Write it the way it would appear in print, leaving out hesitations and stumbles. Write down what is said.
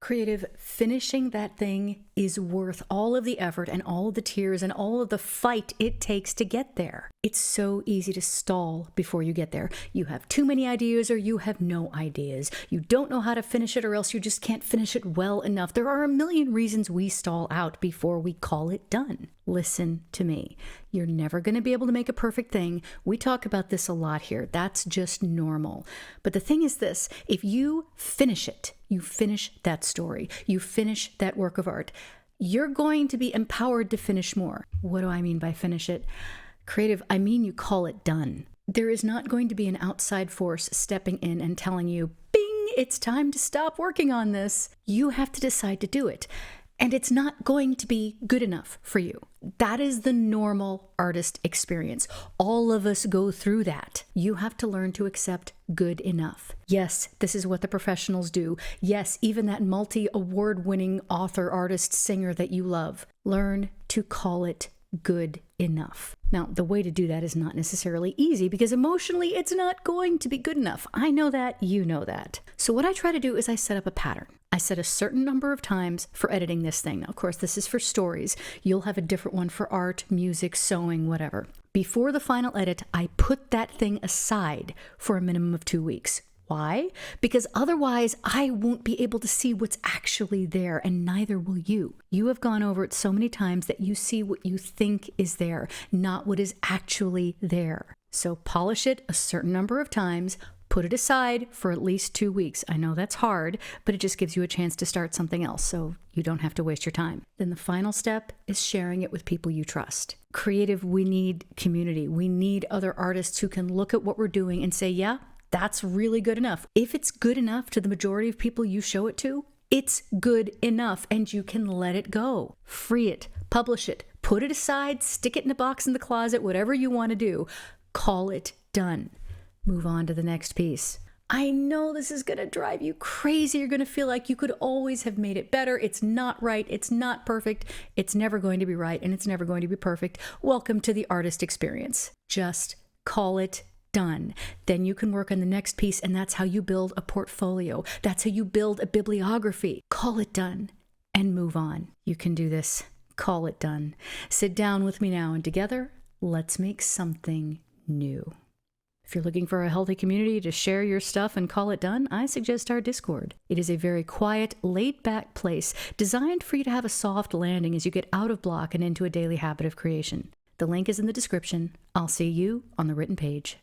Creative, finishing that thing is worth all of the effort and all of the tears and all of the fight it takes to get there. It's so easy to stall before you get there. You have too many ideas or you have no ideas. You don't know how to finish it or else you just can't finish it well enough. There are a million reasons we stall out before we call it done. Listen to me. You're never going to be able to make a perfect thing. We talk about this a lot here. That's just normal. But the thing is this, if you finish it, you finish that story, you finish that work of art, you're going to be empowered to finish more. What do I mean by finish it? Creative, I mean you call it done. There is not going to be an outside force stepping in and telling you, bing, it's time to stop working on this. You have to decide to do it. And it's not going to be good enough for you. That is the normal artist experience. All of us go through that. You have to learn to accept good enough. Yes, this is what the professionals do. Yes, even that multi-award-winning author, artist, singer that you love. Learn to call it good enough. Now, the way to do that is not necessarily easy because emotionally it's not going to be good enough. I know that, you know that. So what I try to do is I set up a pattern. I set a certain number of times for editing this thing. Now, of course, this is for stories. You'll have a different one for art, music, sewing, whatever. Before the final edit, I put that thing aside for a minimum of 2 weeks. Why? Because otherwise I won't be able to see what's actually there, and neither will you. You have gone over it so many times that you see what you think is there, not what is actually there. So polish it a certain number of times, put it aside for at least 2 weeks. I know that's hard, but it just gives you a chance to start something else, so you don't have to waste your time. Then the final step is sharing it with people you trust. Creative, we need community. We need other artists who can look at what we're doing and say, yeah, that's really good enough. If it's good enough to the majority of people you show it to, it's good enough and you can let it go. Free it, publish it, put it aside, stick it in a box in the closet, whatever you want to do. Call it done. Move on to the next piece. I know this is going to drive you crazy. You're going to feel like you could always have made it better. It's not right. It's not perfect. It's never going to be right and it's never going to be perfect. Welcome to the artist experience. Just call it done. Then you can work on the next piece, and that's how you build a portfolio. That's how you build a bibliography. Call it done and move on. You can do this. Call it done. Sit down with me now, and together, let's make something new. If you're looking for a healthy community to share your stuff and call it done, I suggest our Discord. It is a very quiet, laid-back place designed for you to have a soft landing as you get out of block and into a daily habit of creation. The link is in the description. I'll see you on the written page.